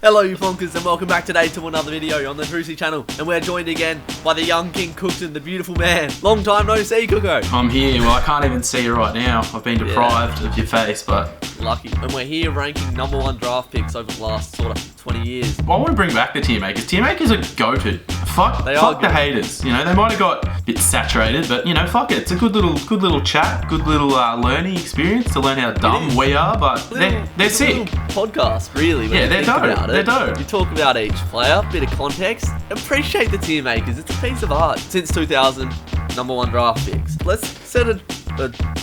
Hello you plonkers and welcome back today to another video on the Drewzy channel, and we're joined again by the Yungking Cookson, the beautiful man. Long time no see, Cooko. I'm here. Well, I can't even see you right now. I've been deprived of your face, but... Lucky. And we're here ranking #1 draft picks over the last sort of 20 years. Well, I want to bring back the tier makers. Tier makers are go-to. Fuck the haters. You know, they might have got a bit saturated, but, you know, fuck it. It's a good little chat, good little learning experience to learn how dumb we are, but they're sick. Podcast, really. Yeah, they're dope. They're dope. You talk about each player, bit of context. Appreciate the tier makers. It's a piece of art. Since 2000, #1 draft picks. Let's set a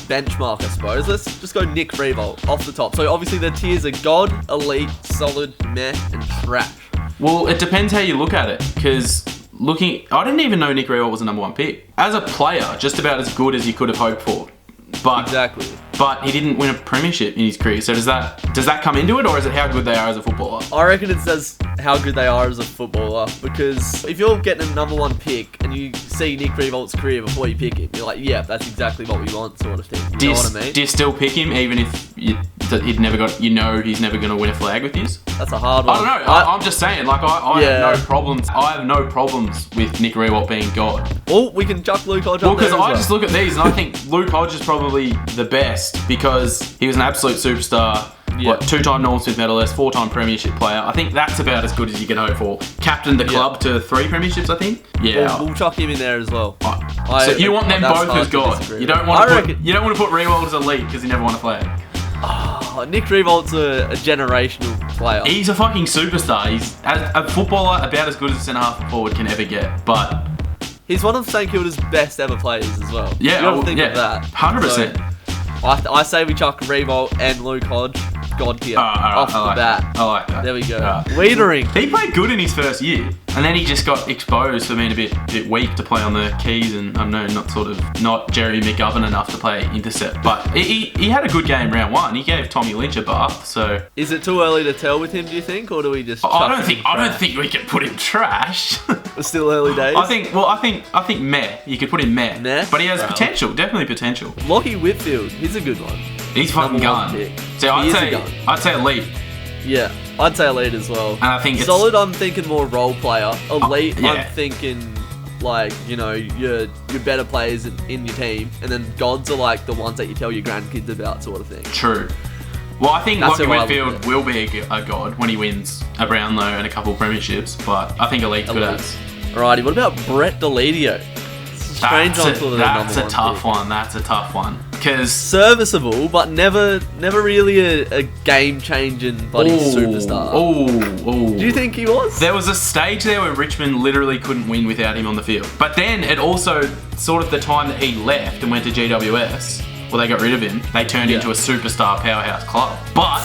benchmark, I suppose. Let's just go Nick Revolt off the top. So obviously the tiers are God, Elite, Solid, Meh, and Trash. Well, it depends how you look at it, because I didn't even know Nick Revolt was a #1 pick. As a player, just about as good as you could have hoped for. But exactly. But he didn't win a premiership in his career. So does that come into it, or is it how good they are as a footballer? I reckon it says how good they are as a footballer, because if you're getting a #1 pick and you see Nick Revolt's career before you pick him, you're like, yeah, that's exactly what we want, sort of thing. You know what I mean? Do you still pick him even if he's never going to win a flag with you? That's a hard one. I don't know. I'm just saying, like, I have no problems. I have no problems with Nick Revolt being God. Oh, we can chuck Luke Hodge up there. Well, because I just look at these and I think Luke Hodge is probably the best because he was an absolute superstar. Yeah. What, 2-time Norm Smith medalist, 4-time premiership player. I think that's about as good as you can hope for. Captained the club to 3 premierships, I think. Yeah, we'll chuck him in there as well. So you want them both as God. You don't want to put Revolt as elite because he never won a flag. Oh, Nick Revolt's a generational player. He's a fucking superstar. He's a footballer about as good as a centre half forward can ever get. But he's one of St Kilda's best ever players as well. Yeah, you gotta think of that. 100%. So, I say we chuck Revolt and Luke Hodge God tier off the bat. I like that. There we go. Wiedering. He played good in his first year, and then he just got exposed for being a bit weak to play on the keys, and I don't know, not Jerry McGovern enough to play intercept. But he had a good game round 1. He gave Tommy Lynch a bath. So is it too early to tell with him? Do you think, or do we just? I don't think we can put him trash. It's still early days. I think meh. You could put him meh. But he has potential, definitely potential. Lockie Whitfield, he's a good one. He's fucking gun. So I'd say elite. Yeah, I'd say elite as well. And I think Solid, I'm thinking more role player. Elite, I'm thinking like, you know, your better players in your team, and then gods are like the ones that you tell your grandkids about, sort of thing. True. Well, I think Lockie Whitfield will be a god when he wins a Brownlow and a couple of premierships, but I think elite's good as. Alrighty, what about Brett Deledio? That's a tough one. That's a tough one. Because serviceable, but never really a game-changing superstar. Oh. Do you think he was? There was a stage there where Richmond literally couldn't win without him on the field. But then it also, sort of the time that he left and went to GWS, well, they got rid of him, they turned into a superstar powerhouse club. But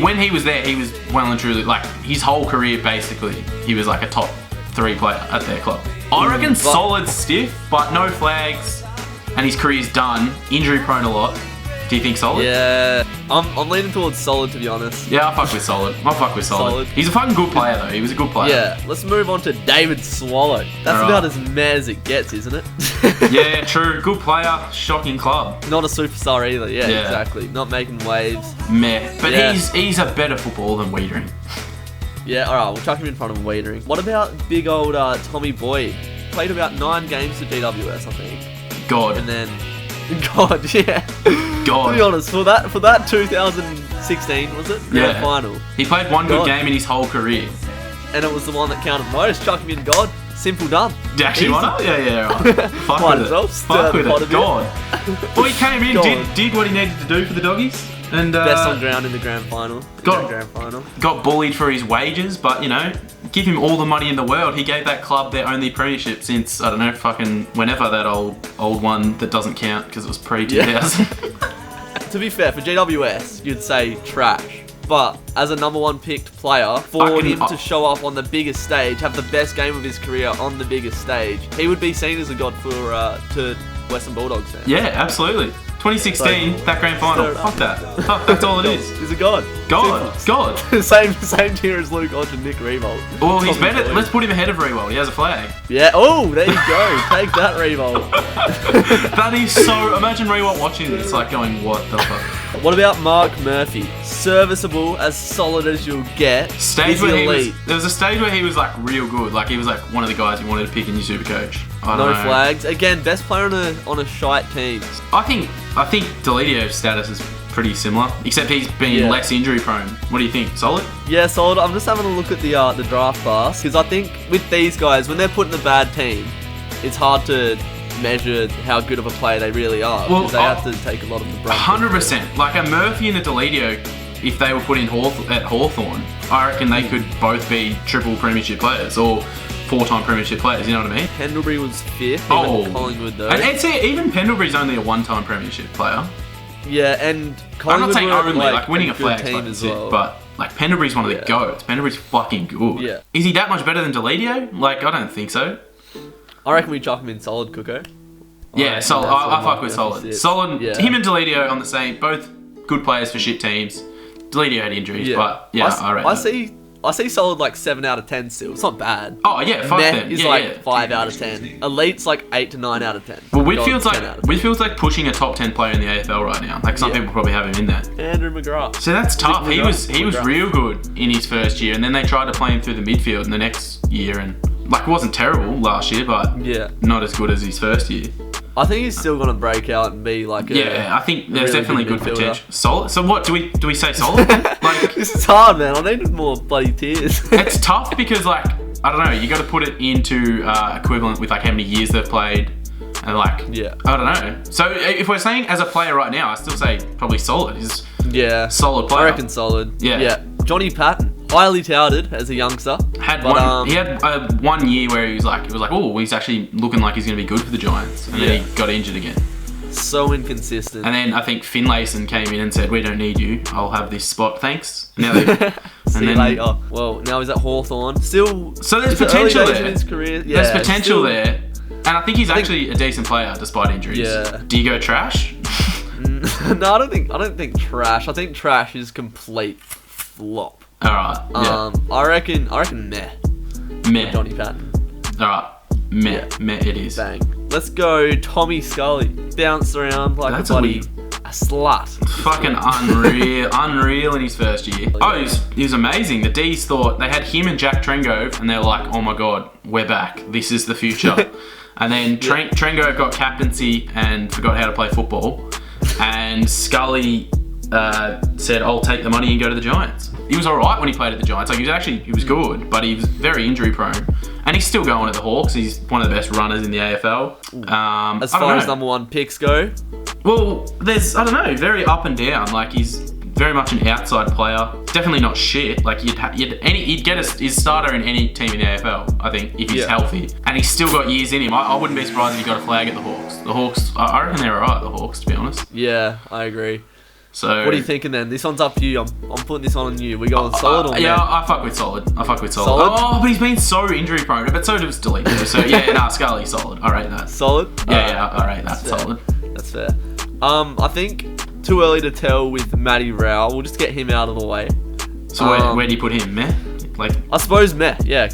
when he was there, he was well and truly, like, his whole career, basically, he was like a top 3 player at their club. I reckon solid stiff, but no flags, and his career's done. Injury prone a lot. Do you think solid? Yeah, I'm leaning towards solid, to be honest. Yeah, I'll fuck with solid. He's a fucking good player though. He was a good player. Yeah, let's move on to David Swallow. That's about as meh as it gets, isn't it? Yeah, true. Good player, shocking club. Not a superstar either. Yeah, exactly. Not making waves. Meh. But he's a better footballer than Wiedering. Yeah, alright, we'll chuck him in front of Wiedering. What about big old Tommy Boyd? Played about 9 games for GWS, I think. God. And then God, yeah. God. To be honest, for that 2016, was it? Grand final. He played one good game in his whole career. And it was the one that counted most. Chuck him in God. Simple done. Actually, why not? Yeah, right. Fuck with it. God. Well, he came in, did what he needed to do for the doggies. And best on ground in the grand final. Got bullied for his wages, but, you know, give him all the money in the world. He gave that club their only premiership since, I don't know, fucking whenever that old one that doesn't count because it was pre-2000. To be fair, for GWS, you'd say trash. But as a #1 picked player, for him to show up on the biggest stage, have the best game of his career on the biggest stage, he would be seen as a god to Western Bulldogs fans. Yeah, absolutely. 2016, that grand final. Fuck that. Fuck, that's all it is. He's a god. God. same tier as Luke Hodge and Nick Revolt. Well, he's better. Let's put him ahead of Revolt. He has a flag. Yeah. Oh, there you go. Take that, Revolt. That is so... Imagine Revolt watching this, like going, what the fuck? What about Mark Murphy? Serviceable, as solid as you'll get. Stage where there was a stage where he was like real good. Like he was like one of the guys you wanted to pick in your super coach. I don't know. Flags. Again, best player on a shite team. I think Delidio's status is pretty similar, except he's been less injury prone. What do you think? Solid? Yeah, solid. I'm just having a look at the draft class, because I think with these guys, when they're put in a bad team, it's hard to measure how good of a player they really are, because they have to take a lot of the brunt. 100%. Like a Murphy and a Delidio, if they were put in at Hawthorn, I reckon they could both be triple premiership players or 4-time premiership players, you know what I mean? Pendlebury was 5th, even Collingwood though. And even Pendlebury's only a 1-time premiership player. Yeah, and I'm not saying only, like winning a flag team as well. but like Pendlebury's one of the goats. Pendlebury's fucking good. Yeah. Is he that much better than Delidio? Like, I don't think so. I reckon we chuck him in solid, Cooko. Yeah, solid. I fuck with solid. Solid. Yeah. Him and Delidio on the same, both good players for shit teams. Delidio had injuries, but I reckon. I see solid like 7 out of 10 still. It's not bad. Oh yeah, fuck Meh them. is like 5 out of 10. Elite's like 8 to 9 out of 10. Well, Whitfield's like pushing a top 10 player in the AFL right now. Like some people probably have him in there. Andrew McGrath. So that's tough. He was real good in his first year, and then they tried to play him through the midfield in the next year, and like it wasn't terrible last year, but not as good as his first year. I think he's still gonna break out and be like I think there's really definitely good potential. Solid. So what do we say? Solid? Like this is hard, man. I needed more bloody tears. It's tough because like I don't know. You got to put it into equivalent with like how many years they've played, and like I don't know. So if we're saying as a player right now, I still say probably solid. He's solid player. I reckon solid. Yeah. Johnny Patton, highly touted as a youngster. He had 1 year where it was like, oh, he's actually looking like he's going to be good for the Giants, and then he got injured again. So inconsistent. And then I think Finlayson came in and said, "We don't need you. I'll have this spot, thanks." Now See you later. Well, now he's at Hawthorn. Still, so there's potential there. In his career. Yeah, there's potential there, and I think he's actually a decent player despite injuries. Yeah. Do you go trash? No, I don't think trash. I think trash is complete flop. All right. Yeah. I reckon meh. Meh. Johnny Patton. All right. Meh. Meh. It is. Bang. Let's go. Tommy Scully bounced around like a slut. Fucking unreal in his first year. Oh, he was amazing. The D's thought they had him and Jack Trengove, and they're like, "Oh my god, we're back. This is the future." And then Trengove got captaincy and forgot how to play football, and Scully said, "I'll take the money and go to the Giants." He was alright when he played at the Giants. Like he was good, but he was very injury prone. And he's still going at the Hawks. He's one of the best runners in the AFL. As far as number 1 picks go, well, there's very up and down. Like he's very much an outside player. Definitely not shit. Like you'd get his starter in any team in the AFL. I think if he's healthy, and he's still got years in him. I wouldn't be surprised if he got a flag at the Hawks. The Hawks, I reckon they're alright. The Hawks, to be honest. Yeah, I agree. So what are you thinking then? This one's up to you. I'm putting this on you. We going solid or yeah, I fuck with solid. Oh, but he's been so injury prone. But so does Delete. So yeah, Scully solid. I rate that. Solid? Yeah, I rate that. Solid. That's fair. I think too early to tell with Matty Rowell. We'll just get him out of the way. So where do you put him? Meh? Like I suppose meh. Yeah,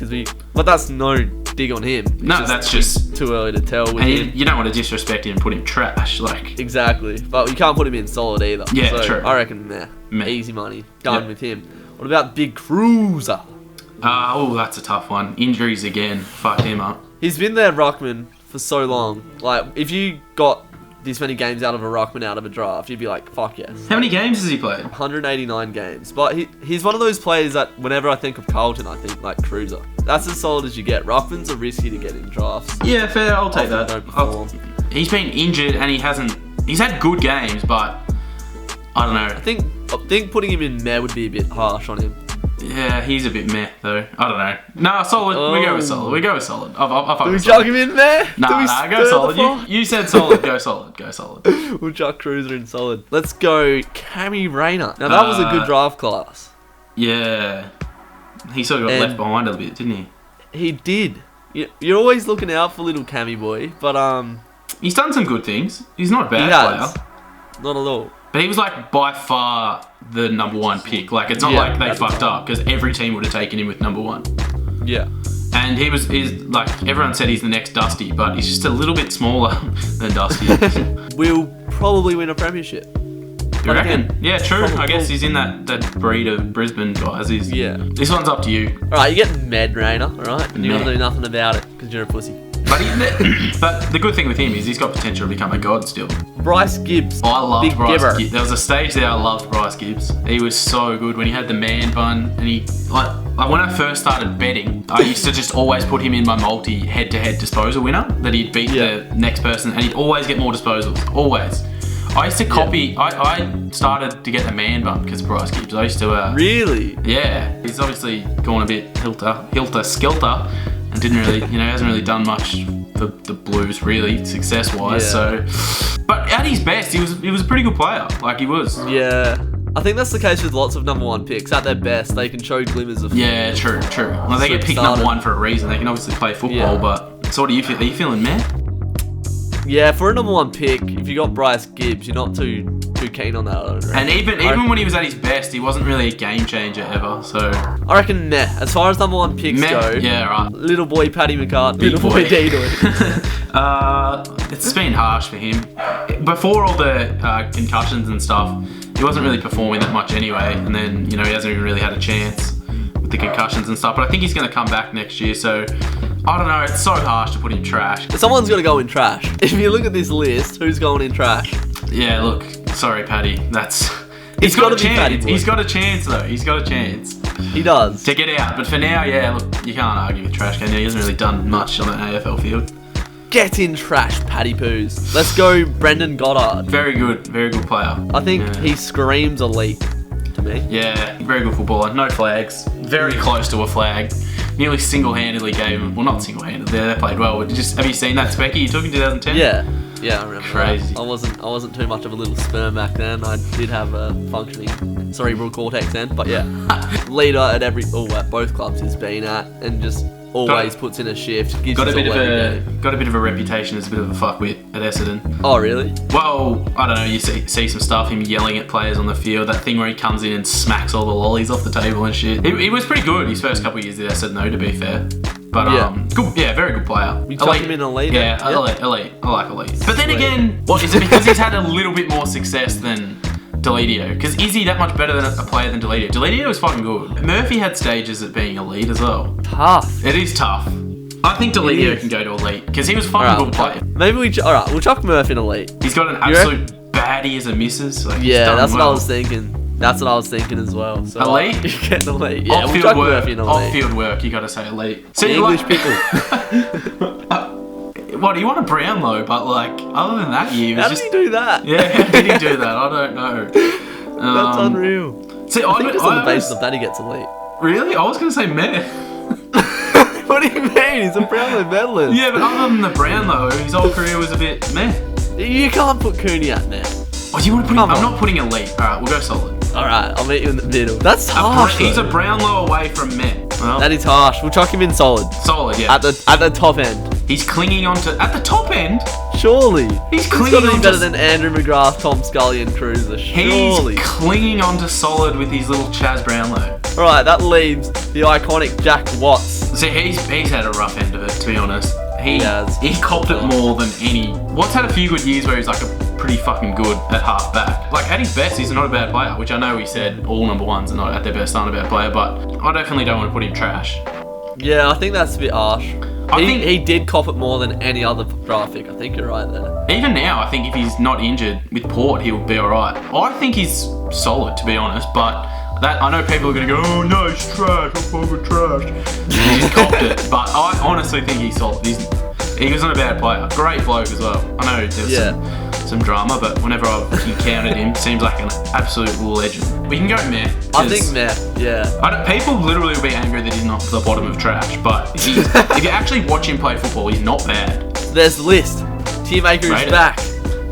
but that's no dig on him. No, that's just too early to tell with him. You don't want to disrespect him and put him trash, like exactly. But you can't put him in solid either. Yeah, so true. I reckon meh. Easy money. Done with him. What about Big Cruiser? That's a tough one. Injuries again. Fuck him up. He's been there, ruckman, for so long. Like if you got this many games out of a ruckman out of a draft, you'd be like, fuck yes. How many games has he played? 189 games. But he's one of those players that whenever I think of Carlton, I think like Cruiser. That's as solid as you get. Ruckmans are risky to get in drafts. Yeah, fair. I'll take that. He's been injured and he's had good games, but I don't know. I think putting him in meh would be a bit harsh on him. Yeah, he's a bit meh though. I don't know. No, solid. We go with solid. Do we chuck him in meh? Nah, go solid. You said solid. Go solid. We'll chuck Cruiser in solid. Let's go Cammy Rayner. Now that was a good draft class. Yeah. He sort of got left behind a bit, didn't he? He did. You're always looking out for little Cammy boy, but he's done some good things. He's not a bad player. Not at all. But he was like by far the number 1 pick. Like it's not like they fucked up because every team would have taken him with number 1. Yeah. And he's like everyone said he's the next Dusty, but he's just a little bit smaller than Dusty. We'll probably win a premiership. You reckon? Yeah, true. Probably. I guess he's in that breed of Brisbane guys. Yeah. This one's up to you. Alright, you get Med Rainer, alright? And you gotta Med. do nothing about it, because you're a pussy. But the good thing with him is he's got potential to become a god still. Bryce Gibbs. I loved Big Bryce Gibber. Gibbs. There was a stage there I loved Bryce Gibbs. He was so good when he had the man bun, and he like when I first started betting, I used to just always put him in my multi head-to-head disposal winner that he'd beat the next person, and he'd always get more disposals. Always. I used to copy. I started to get the man bun because of Bryce Gibbs. I used to. Really? Yeah, he's obviously gone a bit hilter-skelter, and didn't really, hasn't really done much for the Blues really success-wise. Yeah. So, but at his best, he was a pretty good player. Like he was. Yeah. I think that's the case with lots of number one picks. At their best, they can show glimmers of. Yeah, true. Well, they get picked number one for a reason. They can obviously play football, but so what do you feel? Are you feeling meh? Yeah, for a number one pick, if you got Bryce Gibbs, you're not too keen on that. And even when he was at his best, he wasn't really a game changer ever. So I reckon meh. As far as number one picks go, yeah, right. Little boy Paddy McCart, Big little boy Dino. It's been harsh for him. Before all the concussions and stuff, he wasn't really performing that much anyway. And then he hasn't even really had a chance with the concussions and stuff. But I think he's going to come back next year. So I don't know. It's so harsh to put him trash. Someone's got to go in trash. If you look at this list, who's going in trash? Yeah, look. Sorry, Paddy. He's gotta got a be Paddy chance. boy. He's got a chance, though. He's got a chance He does. to get out. But for now, yeah, look, you can't argue with trash, can you? He hasn't really done much on the AFL field. Get in trash, Paddy Poos. Let's go, Brendan Goddard. Very good player. I think he screams elite to me. Yeah, very good footballer. No flags. Very close to a flag. Nearly single-handedly gave him. Well, not single-handedly. They played well. But have you seen that Specky you took in 2010? Yeah, I remember. Crazy. That. I wasn't too much of a little sperm back then. I did have a functioning cerebral cortex then, but yeah, leader at at both clubs he's been at, and just always puts in a shift. Gives Got a us bit all of every game. got a bit of a reputation as a bit of a fuckwit at Essendon. Oh really? Well, I don't know. You see some stuff him yelling at players on the field. That thing where he comes in and smacks all the lollies off the table and shit. He was pretty good his first couple of years at Essendon, to be fair. But good, very good player. You chuck him in elite. Yeah, elite. I like elite. But then again, what is it because he's had a little bit more success than Deledio? Because is he that much better than a player than Deledio? Deledio was fucking good. Murphy had stages at being elite as well. Tough. It is tough. I think Deledio can go to elite because he was a fucking good player. Maybe we'll chuck Murph in elite. He's got an absolute baddie as a missus. Like, Yeah, that's what I was thinking. That's what I was thinking as well. So Elite? You get elite. Yeah, we'll Off-field chuck work. Murphy in elite. Off-field work. You got to say elite. See, English people. What, you want a Brownlow, but like, other than that year, it was How just... did he do that? Yeah, how did he do that? I don't know. That's unreal. See, I think just on the basis of that he gets elite. Really? I was going to say meh. What do you mean? He's a Brownlow medalist. Yeah, but other than the Brownlow, his whole career was a bit meh. You can't put Cooney at there. Oh, do you want to put him? I'm not putting elite. Alright, we'll go solid. Alright, I'll meet you in the middle. That's harsh. He's a though. Brownlow away from meh. Well, That is harsh. We'll chuck him in solid. solid, yeah. At the top end. He's clinging on to... At the top end? Surely. He's He's clinging got to on be to... better than Andrew McGrath, Tom Scully and Cruiser. Surely. He's clinging on to solid with his little Chaz Brownlow. Alright, that leaves the iconic Jack Watts. See, he's had a rough end of it, to be honest. He has. He copped it more than any... Watts had a few good years where he's like a pretty fucking good at half back. Like, at his best, he's not a bad player, which I know he said all number ones are not at their best aren't a bad player, but I definitely don't want to put him trash. Yeah, I think that's a bit harsh. I think he did cop it more than any other draft pick. I think you're right there. even now, I think if he's not injured with Port, he'll be alright. I think he's solid, to be honest, but that I know people are going to go, oh no, he's trash, I'm fucking trash. He's copped it, but I honestly think he's solid. He was not a bad player. Great bloke as well. I know there's some drama, but whenever I've encountered him, seems like an absolute legend. We can go meh. I think meh, yeah. People literally will be angry that he's not the bottom of trash, but if you actually watch him play football, he's not bad. There's the list. Team Maker is Rate it. back.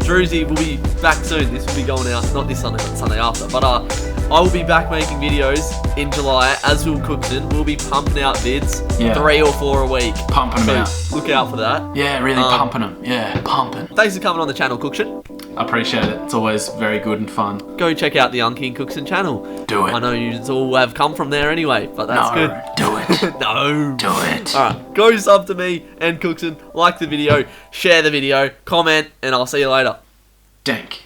Drewzy will be back soon. This will be going out, not this Sunday, but the Sunday after. But I will be back making videos in July, as will Cookson. We'll be pumping out vids, 3 or 4 a week. Pumping them out. Look out for that. Yeah, really pumping them. Yeah, pumping. Thanks for coming on the channel, Cookson. I appreciate it. It's always very good and fun. Go check out the Yungking Cookson channel. Do it. I know you all have come from there anyway, but that's good. Do it. No. Do it. Alright, go sub to me and Cookson, like the video, share the video, comment, and I'll see you later. Dank.